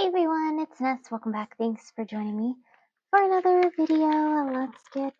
Hey everyone, it's Ness. Welcome back. Thanks for joining me for another video. Let's get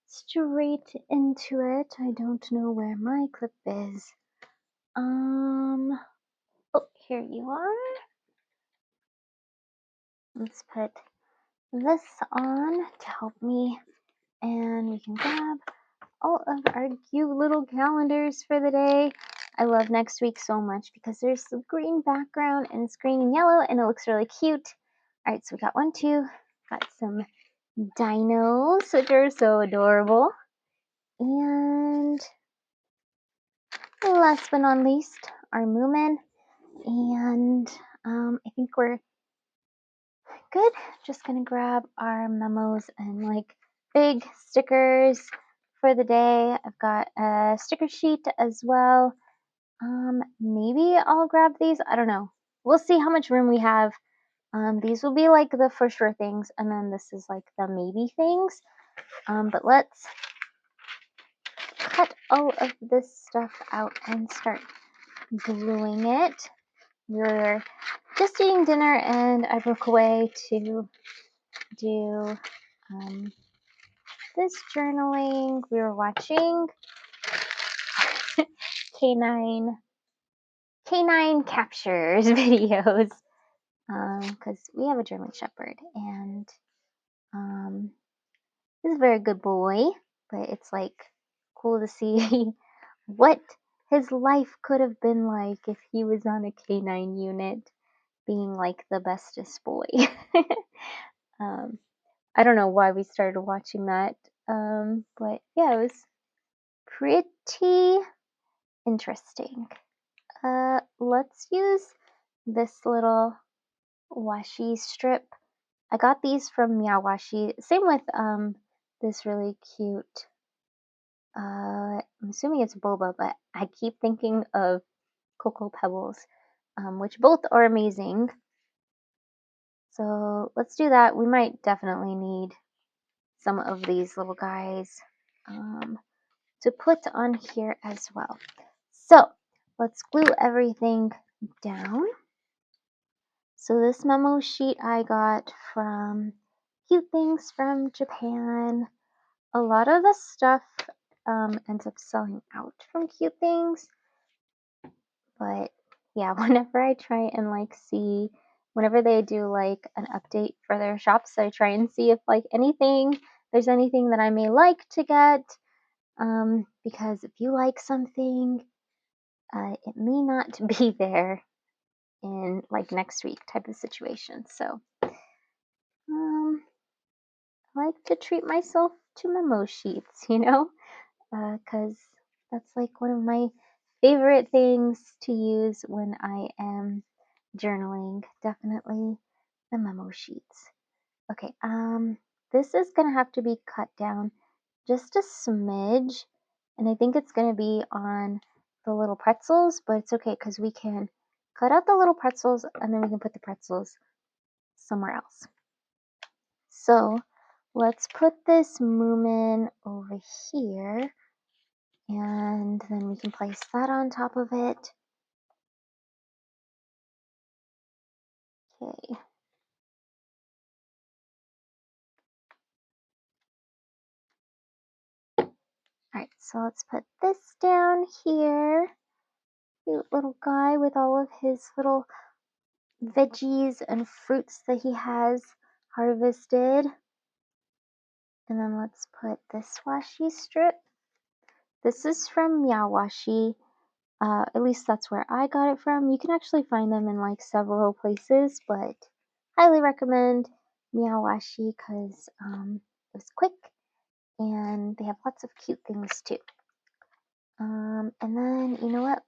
straight into it. I don't know where my clip is. Oh, here you are. Let's put this on to help me, and we can grab all of our cute little calendars for the day. I love next week so much because there's some green background and it's green and yellow and it looks really cute. All right, so we got 1, 2, got some dinos, which are so adorable. And last but not least, our Moomin. And I think we're good. Just gonna grab our memos and like big stickers for the day. I've got a sticker sheet as well. Maybe I'll grab these. I don't know. We'll see how much room we have. These will be like the for sure things, and then this is like the maybe things. But let's cut all of this stuff out and start gluing it. We're just eating dinner and I broke away to do this journaling. We were watching canine captures videos because we have a German Shepherd and he's a very good boy, but it's like cool to see what his life could have been like if he was on a canine unit being like the bestest boy. I don't know why we started watching that, but yeah, it was pretty interesting. Let's use this little washi strip. I got these from Washi. Same with this really cute, I'm assuming it's boba, but I keep thinking of Cocoa Pebbles, which both are amazing. So let's do that. We might definitely need some of these little guys to put on here as well. So let's glue everything down. So this memo sheet I got from Cute Things from Japan. A lot of the stuff ends up selling out from Cute Things, but yeah, whenever I try and like see, whenever they do like an update for their shops, I try and see if like there's anything that I may like to get, because if you like something, it may not be there in like next week type of situation. So I like to treat myself to memo sheets, because that's like one of my favorite things to use when I am journaling. Definitely the memo sheets. Okay, this is gonna have to be cut down just a smidge, and I think it's gonna be on the little pretzels, but it's okay because we can cut out the little pretzels and then we can put the pretzels somewhere else. So let's put this Moomin over here, and then we can place that on top of it. Okay. Alright, so let's put this down here. Cute little guy with all of his little veggies and fruits that he has harvested. And then let's put this washi strip. This is from Washi. At least that's where I got it from. You can actually find them in like several places, but highly recommend Washi because it was quick and they have lots of cute things too. And then you know what?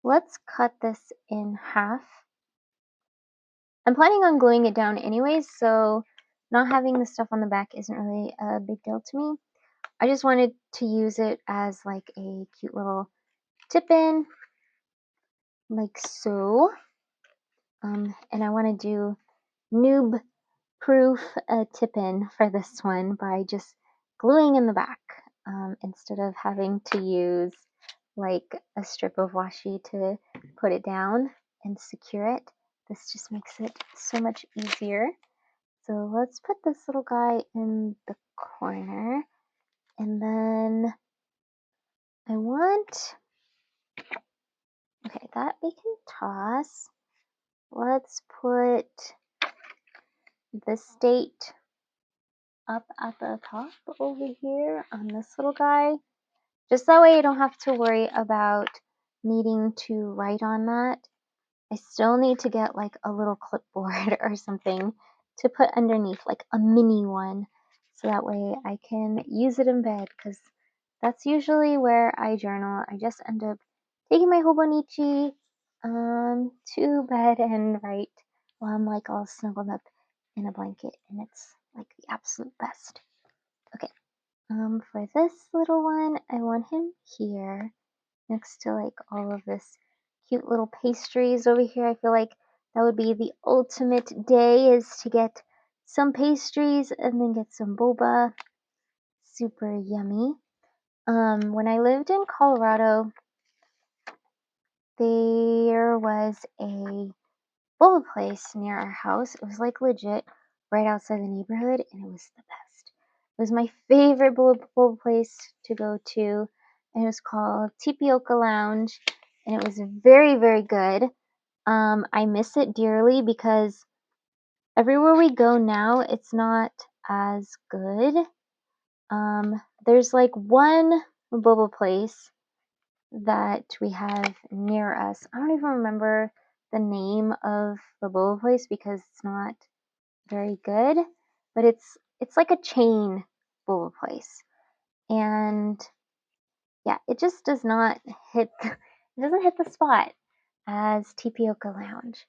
Let's cut this in half. I'm planning on gluing it down anyways, so not having the stuff on the back isn't really a big deal to me. I just wanted to use it as like a cute little tip-in, like so. And I want to do noob-proof tip-in for this one by just gluing in the back instead of having to use like a strip of washi to put it down and secure it. This just makes it so much easier. So let's put this little guy in the corner, and then I want, okay, that we can toss. Let's put this date up at the top over here on this little guy. Just that way I don't have to worry about needing to write on that. I still need to get like a little clipboard or something to put underneath, like a mini one, so that way I can use it in bed, because that's usually where I journal. I just end up taking my Hobonichi to bed and write while I'm like all snuggled up in a blanket, and it's like the absolute best. Okay, for this little one, I want him here next to like all of this cute little pastries over here. I feel like that would be the ultimate day, is to get some pastries and then get some boba. Super yummy. When I lived in Colorado, there was a boba place near our house. It was like legit right outside the neighborhood, and it was the best. It was my favorite boba place to go to, and it was called Tapioca Lounge, and it was very, very good. I miss it dearly because everywhere we go now, it's not as good. There's like one boba place that we have near us. I don't even remember the name of the boba place because it's not very good, but it's like a chain boba place, and yeah, it just does not hit. It doesn't hit the spot as Tapioca Lounge.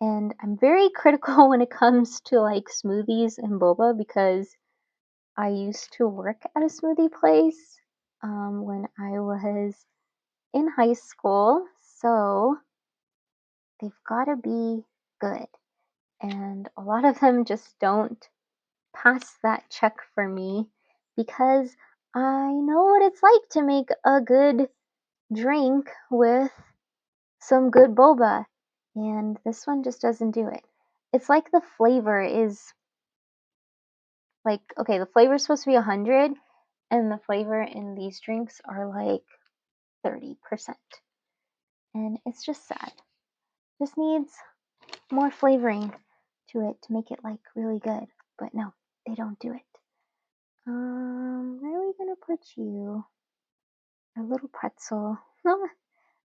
And I'm very critical when it comes to like smoothies and boba, because I used to work at a smoothie place when I was in high school, so they've got to be good. And a lot of them just don't pass that check for me, because I know what it's like to make a good drink with some good boba, and this one just doesn't do it. It's like the flavor is like, okay, the flavor is supposed to be 100, and the flavor in these drinks are like 30%. And it's just sad. Just needs more flavoring to it to make it like really good. But no, they don't do it. Where are we gonna put you? A little pretzel.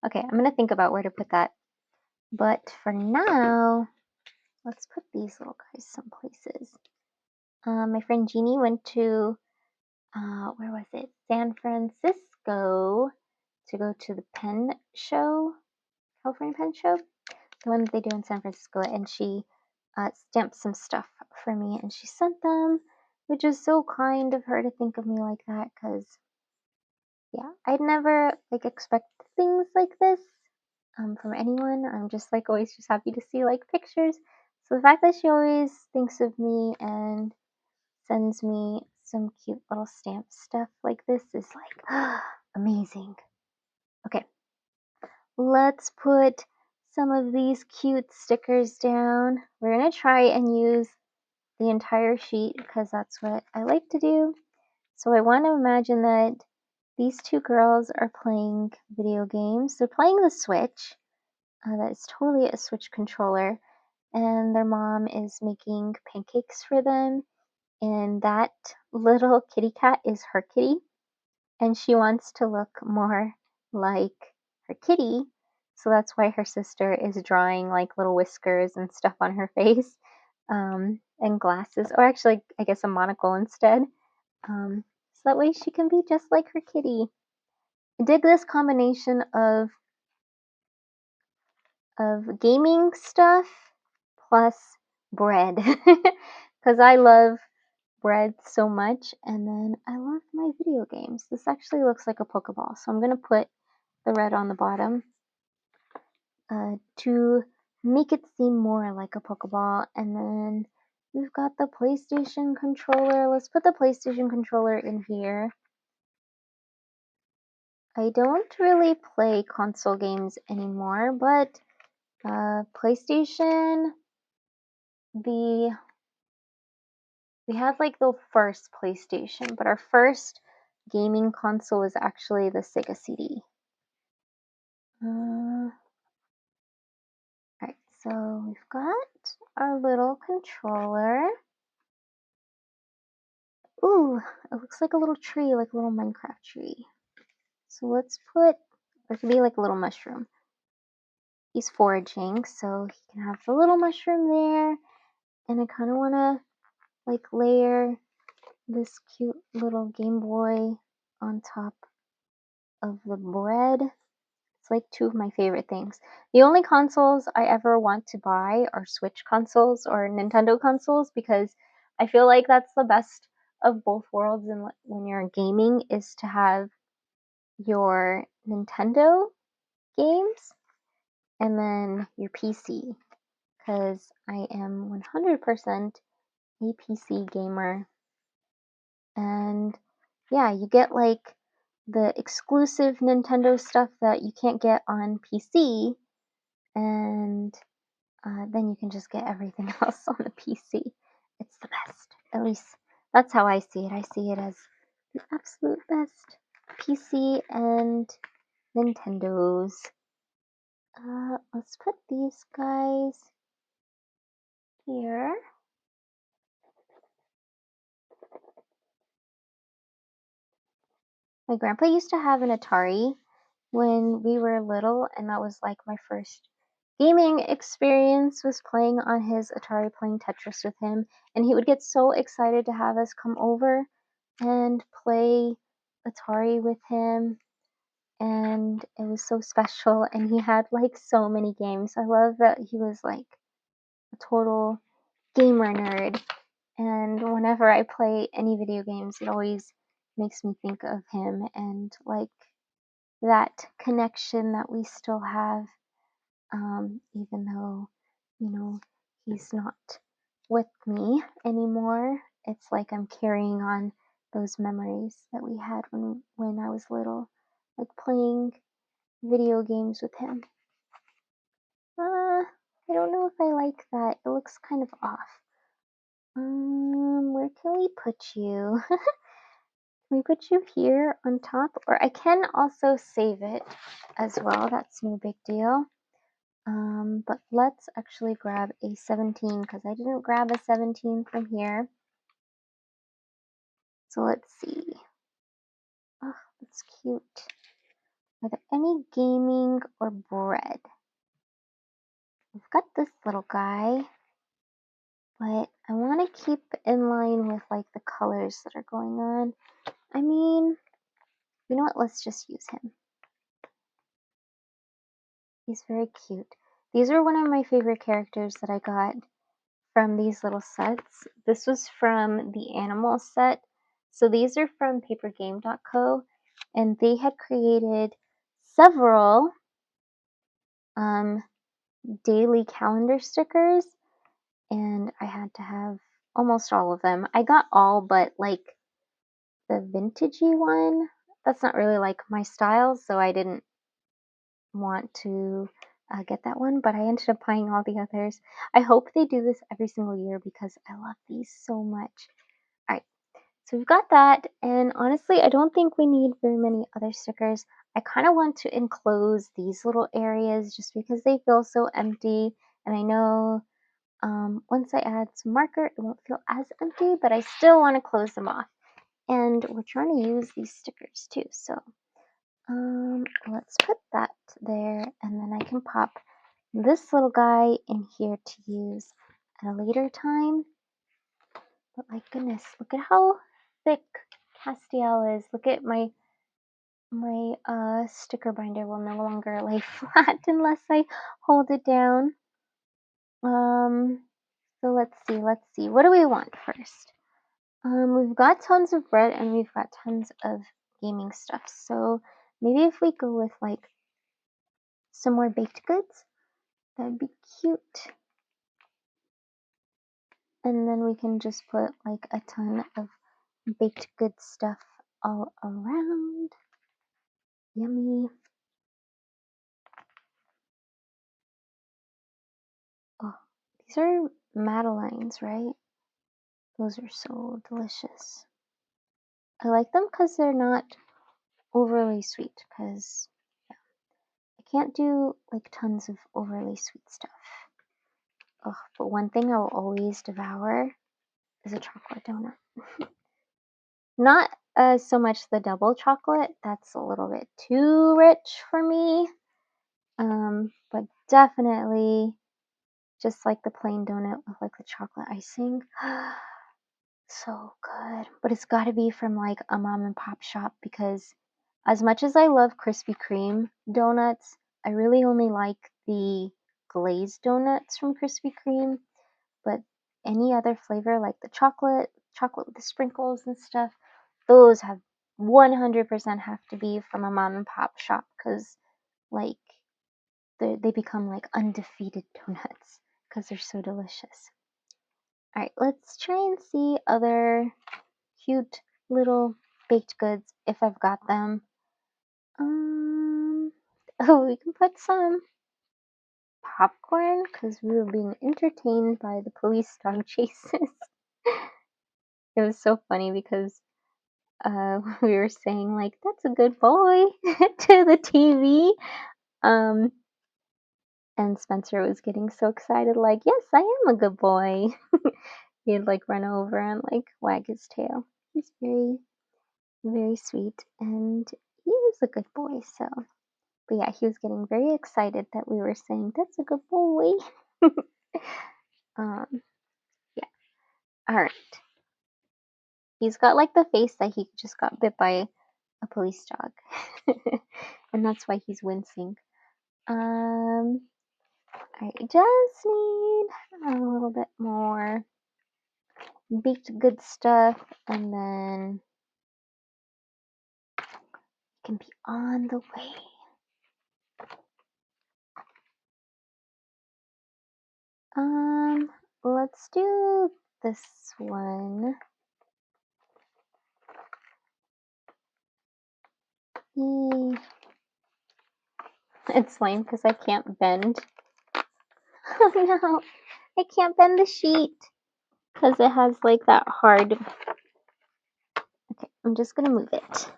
Okay, I'm gonna think about where to put that. But for now, let's put these little guys some places. My friend Jeannie went to where was it? San Francisco, to go to the pen show, California Pen Show, the one that they do in San Francisco, and she stamped some stuff for me, and she sent them, which is so kind of her to think of me like that, because yeah, I'd never like expect things like this from anyone. I'm just like always just happy to see like pictures. So the fact that she always thinks of me and sends me some cute little stamp stuff like this is like amazing. Okay, let's put some of these cute stickers down. We're gonna try and use the entire sheet because that's what I like to do. So I want to imagine that these two girls are playing video games. They're playing the Switch. That is totally a Switch controller, and their mom is making pancakes for them, and that little kitty cat is her kitty, and she wants to look more like her kitty, so that's why her sister is drawing like little whiskers and stuff on her face, and glasses, or actually I guess a monocle instead, so that way she can be just like her kitty. I dig this combination of gaming stuff plus bread, because I love bread so much, and then I love my video games. This actually looks like a Pokeball, so I'm going to put the red on the bottom to make it seem more like a Pokeball, and then we've got the PlayStation controller. Let's put the PlayStation controller in here. I don't really play console games anymore, but PlayStation, we had like the first PlayStation, but our first gaming console was actually the Sega CD. Alright, so we've got our little controller. Ooh, it looks like a little tree, like a little Minecraft tree. So let's put, or it could be like a little mushroom. He's foraging, so he can have the little mushroom there. And I kind of want to like layer this cute little Game Boy on top of the bread. It's like two of my favorite things. The only consoles I ever want to buy are Switch consoles or Nintendo consoles because I feel like that's the best of both worlds. And when you're gaming, is to have your Nintendo games and then your PC, because I am 100% a PC gamer. And yeah, you get like the exclusive Nintendo stuff that you can't get on PC, and then you can just get everything else on the PC. It's the best. At least that's how I see it. I see it as the absolute best. PC and Nintendos. Let's put these guys here. My grandpa used to have an Atari when we were little, and that was like my first gaming experience, was playing on his Atari, playing Tetris with him. And he would get so excited to have us come over and play Atari with him, and it was so special. And he had like so many games. I love that he was like a total gamer nerd, and whenever I play any video games, it always makes me think of him and like that connection that we still have, even though, you know, he's not with me anymore. It's like I'm carrying on those memories that we had when I was little, like playing video games with him. I don't know if I like that. It looks kind of off. Where can we put you? Can we put you here on top? Or I can also save it as well. That's no big deal. But let's actually grab a 17 because I didn't grab a 17 from here. So let's see. Oh, that's cute. Are there any gaming or bread? We've got this little guy, but I want to keep in line with like the colors that are going on. I mean, you know what? Let's just use him. He's very cute. These are one of my favorite characters that I got from these little sets. This was from the animal set. So these are from papergame.co, and they had created several daily calendar stickers, and I had to have almost all of them. I got all but like the vintagey one. That's not really like my style, so I didn't want to get that one, but I ended up buying all the others. I hope they do this every single year because I love these so much. All right, so we've got that, and honestly, I don't think we need very many other stickers. I kind of want to enclose these little areas just because they feel so empty, and I know once I add some marker, it won't feel as empty, but I still want to close them off. And we're trying to use these stickers too, so let's put that there, and then I can pop this little guy in here to use at a later time. But my goodness, look at how thick Castiel is. Look at my sticker binder will no longer lay flat unless I hold it down. So let's see. What do we want first? We've got tons of bread and we've got tons of gaming stuff. So maybe if we go with like some more baked goods, that'd be cute. And then we can just put like a ton of baked good stuff all around. Yummy. Oh, these are Madeleines, right? Those are so delicious. I like them because they're not overly sweet, because I can't do like tons of overly sweet stuff. Ugh, but one thing I will always devour is a chocolate donut. Not so much the double chocolate, that's a little bit too rich for me. But definitely just like the plain donut with like the chocolate icing. So good. But it's got to be from like a mom and pop shop, because as much as I love Krispy Kreme donuts, I really only like the glazed donuts from Krispy Kreme. But any other flavor like the chocolate with the sprinkles and stuff, those have 100% have to be from a mom and pop shop, because like they become like undefeated donuts because they're so delicious. All right, let's try and see other cute little baked goods if I've got them. Oh, we can put some popcorn because we were being entertained by the police dog chases. It was so funny because we were saying like, "That's a good boy" to the TV. Um, and Spencer was getting so excited, like, "Yes, I am a good boy." He'd like run over and like wag his tail. He's very, very sweet, and he is a good boy. So, but yeah, he was getting very excited that we were saying, "That's a good boy." um, yeah. All right. He's got like the face that he just got bit by a police dog, and that's why he's wincing. I just need a little bit more baked good stuff, and then it can be on the way. Let's do this one. It's lame because I can't bend. Oh no, I can't bend the sheet because it has like that hard. Okay, I'm just gonna move it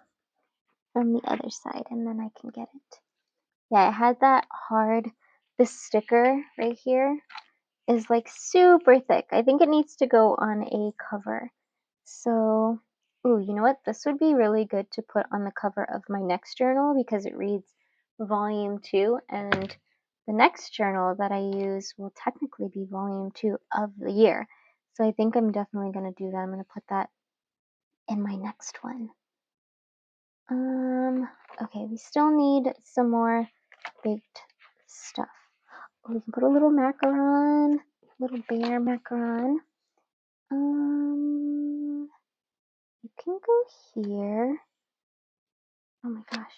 from the other side and then I can get it. Yeah, it had that hard. This sticker right here is like super thick. I think it needs to go on a cover. So, ooh, you know what? This would be really good to put on the cover of my next journal because it reads volume 2, and the next journal that I use will technically be volume 2 of the year. So I think I'm definitely going to do that. I'm going to put that in my next one. Okay, we still need some more baked stuff. We can put a little macaron, little bear macaron. You can go here. Oh my gosh.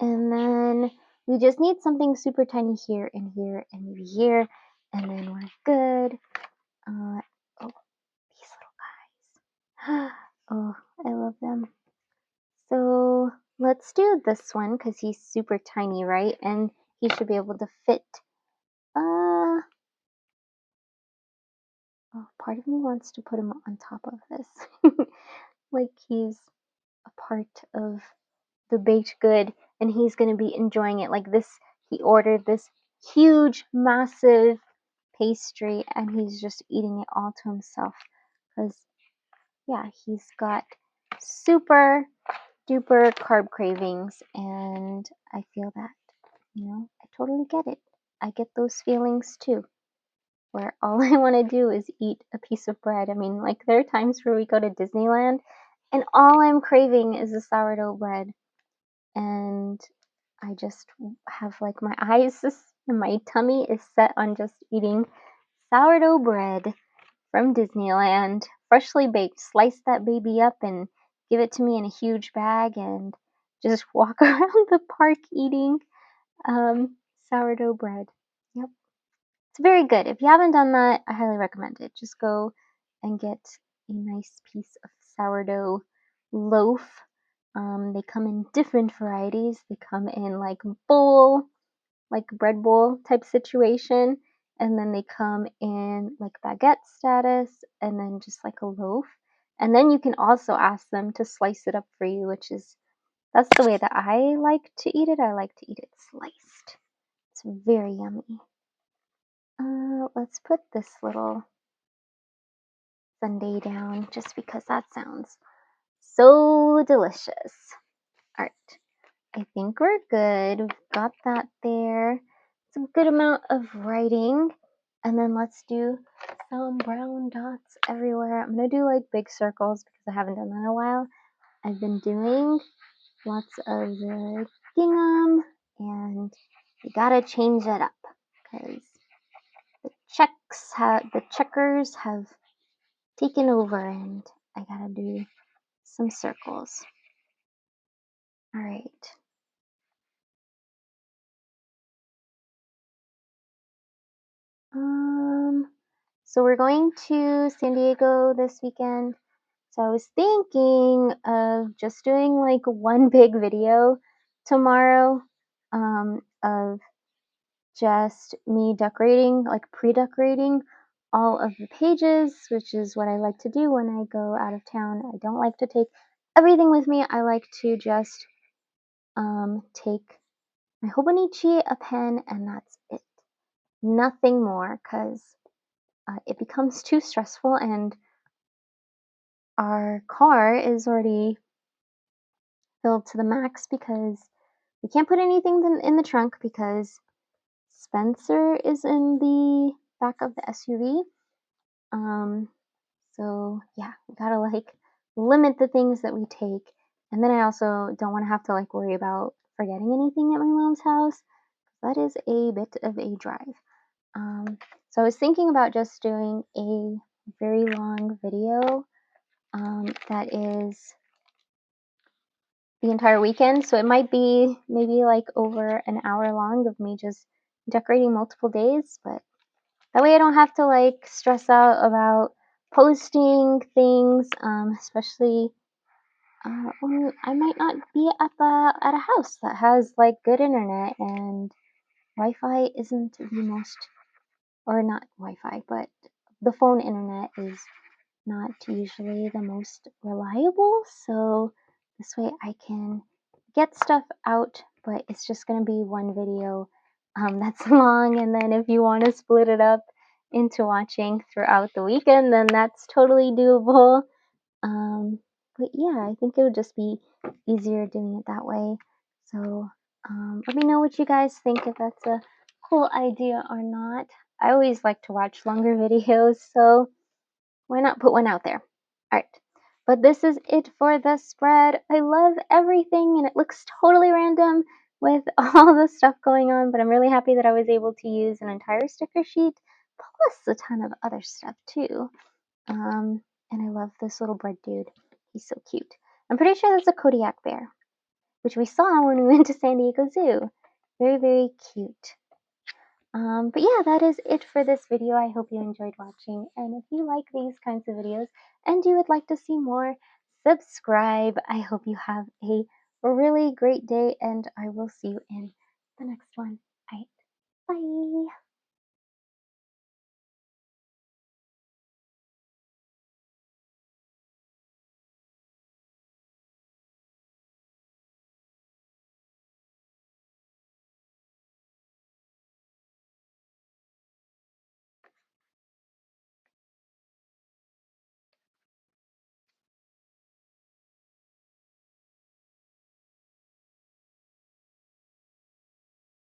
And then we just need something super tiny here and here and maybe here, and then we're good. Oh, these little guys. Oh, I love them. So let's do this one because he's super tiny, right? And he should be able to fit. Oh, part of me wants to put him on top of this. Like he's a part of the baked good and he's going to be enjoying it. Like this, he ordered this huge, massive pastry and he's just eating it all to himself because, yeah, he's got super duper carb cravings and I feel that, I totally get it. I get those feelings too, where all I want to do is eat a piece of bread. I mean, like there are times where we go to Disneyland and all I'm craving is the sourdough bread. And I just have like my eyes and my tummy is set on just eating sourdough bread from Disneyland, freshly baked. Slice that baby up and give it to me in a huge bag and just walk around the park eating sourdough bread. Yep. It's very good. If you haven't done that, I highly recommend it. Just go and get a nice piece of sourdough loaf They come in different varieties. They come in like bowl, like bread bowl type situation, and then they come in like baguette status, and then just like a loaf. And then you can also ask them to slice it up for you, that's the way that I like to eat it. I like to eat it sliced. It's very yummy. Let's put this little sundae down just because that sounds so delicious. All right, I think we're good. We've got that there. It's a good amount of writing. And then let's do some brown dots everywhere. I'm going to do like big circles because I haven't done that in a while. I've been doing lots of the gingham, and you gotta change it up because the checkers have taken over, and I gotta do some circles. All right. So we're going to San Diego this weekend. So I was thinking of just doing like one big video tomorrow, of just me decorating, like pre-decorating all of the pages, which is what I like to do when I go out of town. I don't like to take everything with me. I like to just take my Hobonichi, a pen, and that's it. Nothing more, because it becomes too stressful, and our car is already filled to the max because we can't put anything in the trunk because Spencer is in the back of the SUV. So yeah, we gotta like limit the things that we take. And then I also don't want to have to like worry about forgetting anything at my mom's house. That is a bit of a drive. So I was thinking about just doing a very long video that is the entire weekend. So it might be maybe like over an hour long of me just decorating multiple days, but that way I don't have to like stress out about posting things, especially when I might not be at a house that has like good internet, and Wi-Fi isn't the most, or not Wi-Fi, but the phone internet is not usually the most reliable. So this way I can get stuff out, but it's just going to be one video that's long. And then if you want to split it up into watching throughout the weekend, then that's totally doable. But yeah, I think it would just be easier doing it that way. So let me know what you guys think, if that's a cool idea or not. I always like to watch longer videos, so why not put one out there? All right. But this is it for the spread. I love everything, and it looks totally random with all the stuff going on, but I'm really happy that I was able to use an entire sticker sheet plus a ton of other stuff too. And I love this little bread dude. He's so cute. I'm pretty sure that's a Kodiak bear, which we saw when we went to San Diego Zoo. Very, very cute. But yeah, that is it for this video. I hope you enjoyed watching, and if you like these kinds of videos and you would like to see more, subscribe. I hope you have a really great day, and I will see you in the next one. All right, bye.